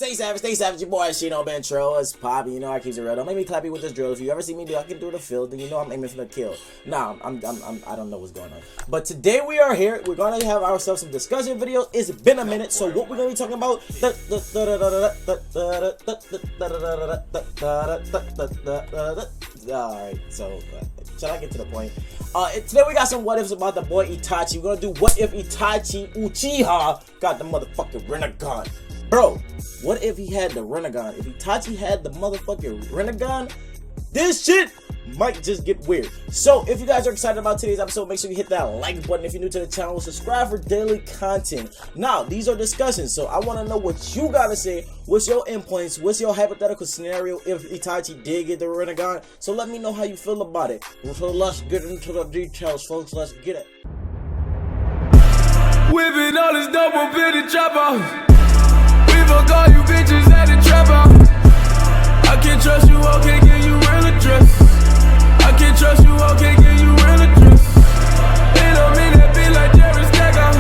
Stay savage, your boy Shino Bentro. It's Poppy, you know I keep it real. Don't make me clap you with this drill. If you ever see me do I can do the field, then you know I'm aiming for the kill. Nah, I don't know what's going on. But today we are here. We're gonna have ourselves some discussion videos. It's been a minute, so what we're gonna be talking about? Alright, so shall I get to the point? Today we got some what ifs about the boy Itachi. We're gonna do what if Itachi Uchiha got the motherfucking Rinnegan. Bro, what if he had the Rinnegan? If Itachi had the motherfucking Rinnegan, this shit might just get weird. So if you guys are excited about today's episode, make sure you hit that like button. If you're new to the channel, subscribe for daily content. Now, these are discussions, so I want to know what you gotta say. What's your endpoints? What's your hypothetical scenario if Itachi did get the Rinnegan? So let me know how you feel about it. So let's get into the details, folks. Let's get it. Whipping all this dope up in the trap house. We fuck all you bitches at the trap house. I can't trust you, I can't give you real address. I can't trust you, I can't give you real address. It don't mean that be like Jerry Stacker.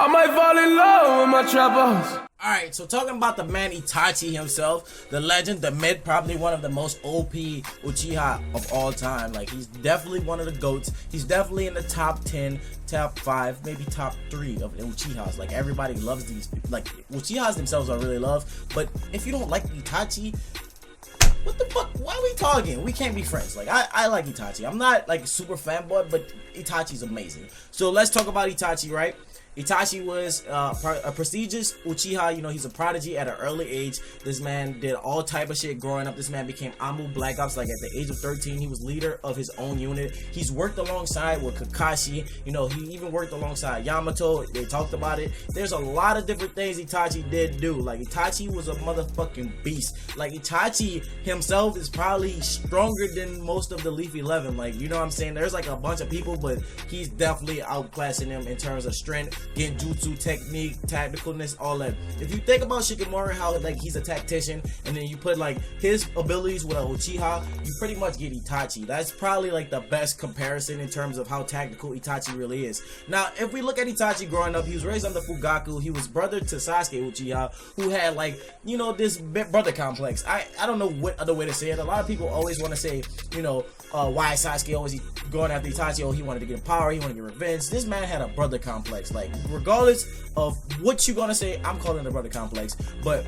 I might fall in love with my trap house. Alright, so talking about the man Itachi himself, the legend, the myth, probably one of the most OP Uchiha of all time. Like, he's definitely one of the GOATs. He's definitely in the top 10, top 5, maybe top 3 of Uchihas. Like, everybody loves these. Like, Uchihas themselves are really loved. But if you don't like Itachi, what the fuck? Why are we talking? We can't be friends. Like, I like Itachi. I'm not, like, super fanboy, but Itachi's amazing. So, let's talk about Itachi, right? Itachi was a prestigious Uchiha. You know, he's a prodigy at an early age. This man did all type of shit growing up. This man became Anbu Black Ops. Like, at the age of 13, he was leader of his own unit. He's worked alongside with Kakashi. You know, he even worked alongside Yamato. They talked about it. There's a lot of different things Itachi did do. Like, Itachi was a motherfucking beast. Like, Itachi himself is probably stronger than most of the Leaf 11. Like, you know what I'm saying? There's like a bunch of people, but he's definitely outclassing them in terms of strength, genjutsu, technique, tacticalness, all that. If you think about Shikamaru, how like he's a tactician, and then you put like his abilities with a Uchiha, you pretty much get Itachi. That's probably like the best comparison in terms of how tactical Itachi really is. Now, if we look at Itachi growing up, he was raised under Fugaku. He was brother to Sasuke Uchiha, who had like, you know, this brother complex. I don't know what other way to say it. A lot of people always want to say, you know, why Sasuke always going after Itachi? Oh, he wanted to get power, he wanted to get revenge. This man had a brother complex. Like, regardless of what you're gonna say, I'm calling it a brother complex. But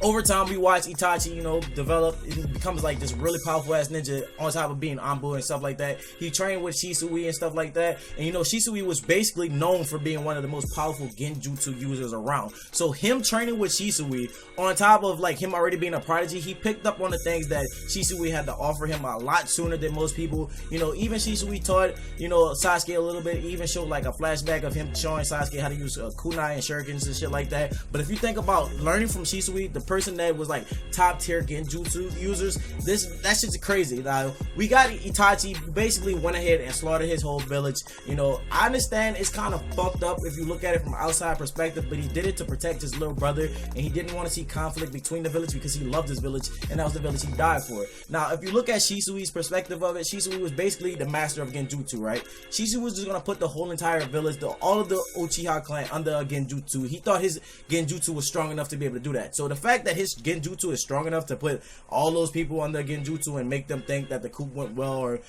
over time, we watch Itachi, you know, develop. It becomes like this really powerful ass ninja on top of being Anbu and stuff like that. He trained with Shisui and stuff like that. And you know, Shisui was basically known for being one of the most powerful genjutsu users around. So him training with Shisui, on top of like him already being a prodigy, he picked up on the things that Shisui had to offer him a lot sooner than most people. You know, even Shisui taught, you know, Sasuke a little bit. He even showed like a flashback of him showing Sasuke how to use kunai and shurikens and shit like that. But if you think about learning from Shisui, the person that was like top tier genjutsu users, that shit's crazy. Now, we got Itachi who basically went ahead and slaughtered his whole village. You know, I understand it's kind of fucked up if you look at it from an outside perspective, but he did it to protect his little brother, and he didn't want to see conflict between the village because he loved his village, and that was the village he died for. Now, if you look at Shisui's perspective of it, Shisui was basically the master of genjutsu, right? Shisui was just gonna put the whole entire village, all of the Uchiha clan under a genjutsu. He thought his genjutsu was strong enough to be able to do that. So the fact that his genjutsu is strong enough to put all those people under genjutsu and make them think that the coup went well, or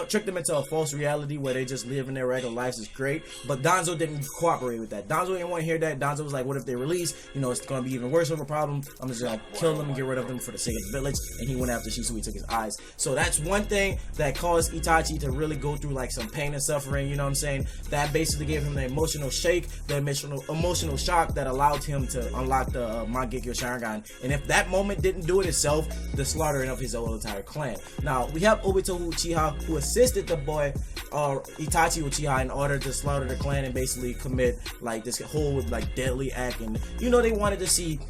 trick them into a false reality where they just live in their regular lives is great. But Danzo didn't cooperate with that. Danzo didn't want to hear that. Danzo was like, what if they release? You know, it's going to be even worse of a problem. I'm just going to kill them and get rid of them for the sake of the village. And he went after Shisui, took his eyes. So that's one thing that caused Itachi to really go through like some pain and suffering, you know what I'm saying? That basically gave him the emotional shake, the emotional shock that allowed him to unlock the Mangekyo Sharingan. And if that moment didn't do it itself, the slaughtering of his whole entire clan. Now, we have Obito Uchiha, who assisted the boy Itachi Uchiha in order to slaughter the clan and basically commit like this whole like deadly act. And you know, they wanted to see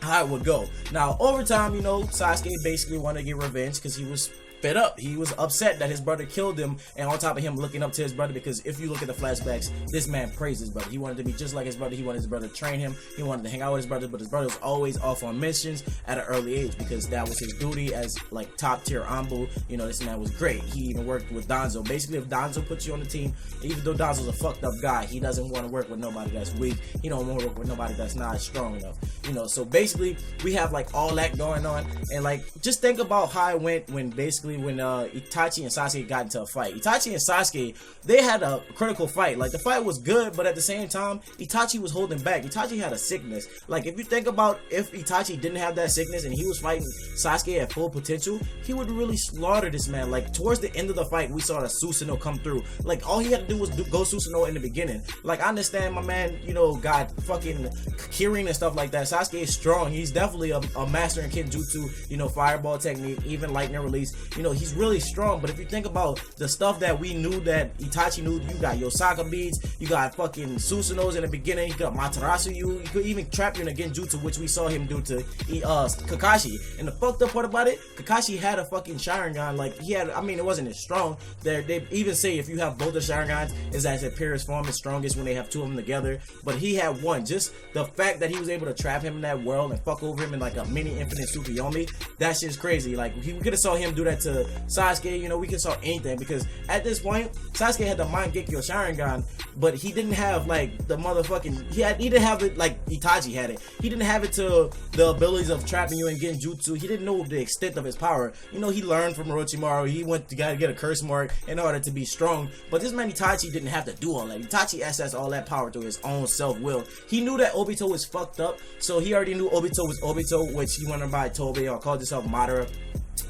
how it would go. Now, over time, you know, Sasuke basically wanted to get revenge because he was fed up. He was upset that his brother killed him, and on top of him looking up to his brother, because if you look at the flashbacks, this man praised his brother. He wanted to be just like his brother. He wanted his brother to train him. He wanted to hang out with his brother, but his brother was always off on missions at an early age because that was his duty as like top tier Anbu. You know, this man was great. He even worked with Danzo. Basically, if Danzo puts you on the team, even though Danzo's a fucked up guy, he doesn't want to work with nobody that's weak. He don't want to work with nobody that's not strong enough. You know, so basically we have like all that going on, and like just think about how it went when Itachi and Sasuke got into a fight. Itachi and Sasuke, they had a critical fight. Like the fight was good, but at the same time, Itachi was holding back. Itachi had a sickness. Like if you think about if Itachi didn't have that sickness and he was fighting Sasuke at full potential, he would really slaughter this man. Like towards the end of the fight, we saw the Susanoo come through. Like all he had to do was go Susanoo in the beginning. Like I understand my man, you know, got fucking Kirin and stuff like that. Sasuke is strong. He's definitely a master in Kenjutsu, you know, fireball technique, even lightning release. You know, he's really strong. But if you think about the stuff that we knew that Itachi knew, you got Yosaka beads, you got fucking Susanoo's in the beginning, you got Matarasu, you could even trap you in a Genjutsu, which we saw him do to Kakashi. And the fucked up part about it, Kakashi had a fucking Sharingan. Like he had, I mean, it wasn't as strong. They even say if you have both the Sharingans, is that his purest form is strongest when they have two of them together. But he had one. Just the fact that he was able to trap him in that world and fuck over him in like a mini infinite Tsukuyomi, that shit's crazy. Like we could have saw him do that to Sasuke. You know, we could saw anything because at this point Sasuke had the Mind Gekyo Sharingan, but he didn't have like the motherfucking he didn't have it like Itachi had it. He didn't have it to the abilities of trapping you and getting jutsu. He didn't know the extent of his power. You know, he learned from Orochimaru. He went to get a curse mark in order to be strong. But this man Itachi didn't have to do all that. Itachi accessed all that power through his own self-will. He knew that Obito was fucked up, so he already knew Obito was Obito, which he went by Tobi or called himself Madara.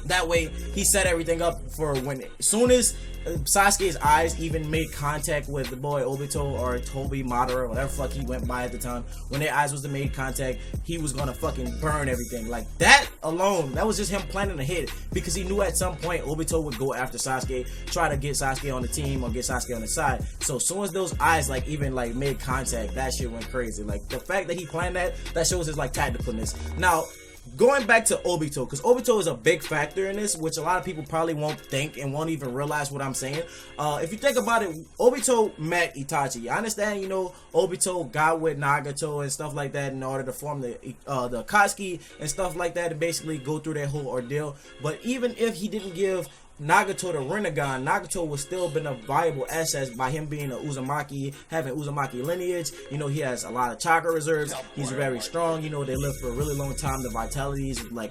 That way, he set everything up for when, as soon as Sasuke's eyes even made contact with the boy Obito or Tobi Madara, whatever fuck he went by at the time, when their eyes was to make contact, he was gonna fucking burn everything. Like that alone, that was just him planning a hit, because he knew at some point Obito would go after Sasuke, try to get Sasuke on the team or get Sasuke on the side. So as soon as those eyes like even like made contact, that shit went crazy. Like the fact that he planned that shows his like tacticalness. Now, going back to Obito, because Obito is a big factor in this, which a lot of people probably won't think and won't even realize what I'm saying. If you think about it, Obito met Itachi. I understand, you know, Obito got with Nagato and stuff like that in order to form the Akatsuki and stuff like that, and basically go through that whole ordeal. But even if he didn't give Nagato the Rinnegan, Nagato would still been a viable asset by him being a Uzumaki, having Uzumaki lineage. You know, he has a lot of chakra reserves. He's very strong. You know, they live for a really long time. The vitality is like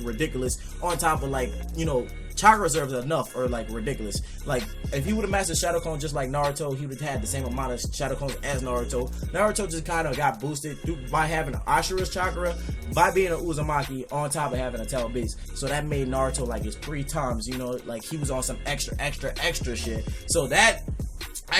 ridiculous. On top of like, you know, chakra reserves are enough or like ridiculous. Like if he would have mastered Shadow Clone just like Naruto, he would have had the same amount of Shadow Clones as Naruto. Naruto just kind of got boosted by having Ashura's chakra, by being an Uzumaki, on top of having a Tail Beast. So that made Naruto like his 3 times, you know, like he was on some extra shit. So that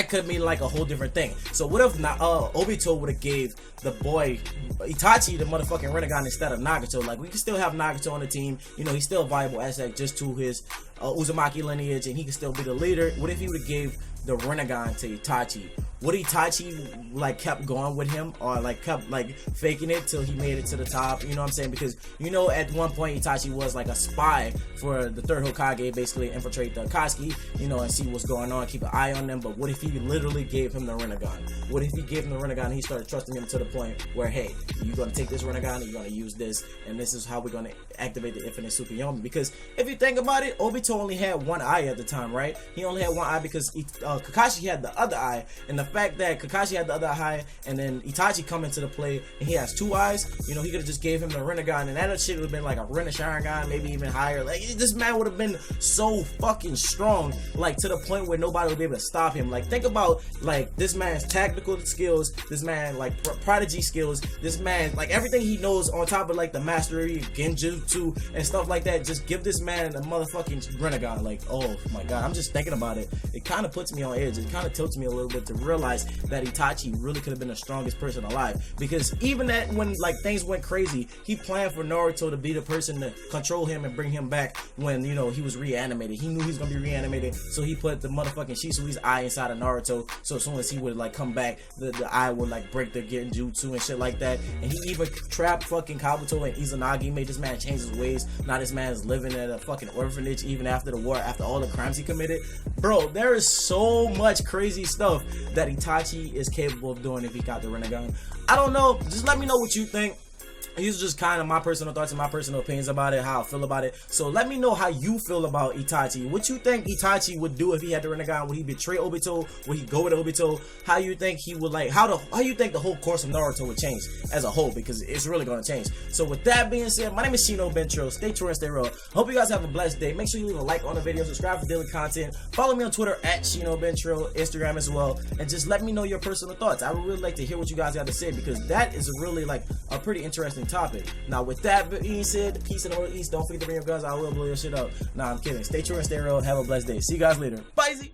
could mean like a whole different thing. So what if Obito would have gave the boy Itachi the motherfucking Rinnegan instead of Nagato? Like we can still have Nagato on the team. You know, he's still a viable asset just to his Uzumaki lineage, and he can still be the leader. What if he would have gave the Rinnegan to Itachi? Would Itachi like kept going with him, or like kept like faking it till he made it to the top? You know what I'm saying? Because you know at one point Itachi was like a spy for the third Hokage, basically infiltrate the Akatsuki, you know, and see what's going on, keep an eye on them. But what if he literally gave him the Rinnegan? What if he gave him the Rinnegan and he started trusting him to the point where, hey, you're gonna take this Rinnegan and you're gonna use this, and this is how we're gonna activate the infinite Tsukuyomi? Because if you think about it, Obito only had one eye at the time, right? He only had one eye because Kakashi had the other eye, and the fact that Kakashi had the other eye and then Itachi come into the play and he has 2 eyes, you know, he could have just gave him the Rinnegan, and that shit would have been like a Rinne Sharingan, maybe even higher. Like this man would have been so fucking strong, like to the point where nobody would be able to stop him. Like think about like this man's tactical skills, this man like prodigy skills, this man like everything he knows on top of like the mastery Genjutsu and stuff like that. Just give this man a motherfucking Rinnegan. Like, oh my god, I'm just thinking about it. It kind of puts me on edge. It kind of tilts me a little bit to real realize that Itachi really could have been the strongest person alive, because even that when like things went crazy, he planned for Naruto to be the person to control him and bring him back when, you know, he was reanimated. He knew he was gonna be reanimated, so he put the motherfucking Shisui's eye inside of Naruto, so as soon as he would like come back, the eye would like break the Genjutsu and shit like that. And he even trapped fucking Kabuto and Izanagi, made this man change his ways. Now this man is living at a fucking orphanage even after the war, after all the crimes he committed. Bro, there is so much crazy stuff that Itachi is capable of doing if he got the Rinnegan. I don't know, just let me know what you think. These are just kind of my personal thoughts and my personal opinions about it, how I feel about it. So let me know how you feel about Itachi. What you think Itachi would do if he had the Rinnegan? Would he betray Obito? Would he go with Obito? How you think he would like, how you think the whole course of Naruto would change as a whole? Because it's really going to change. So with that being said, my name is Shino Bentro. Stay true and stay real. Hope you guys have a blessed day. Make sure you leave a like on the video, subscribe for daily content. Follow me on Twitter at Shino Bentro, Instagram as well. And just let me know your personal thoughts. I would really like to hear what you guys got to say, because that is really like a pretty interesting topic. Now with that being said, peace in the Middle East. Don't forget to bring your guns. I will blow your shit up. Nah, I'm kidding. Stay true and stay real. Have a blessed day. See you guys later. Bye.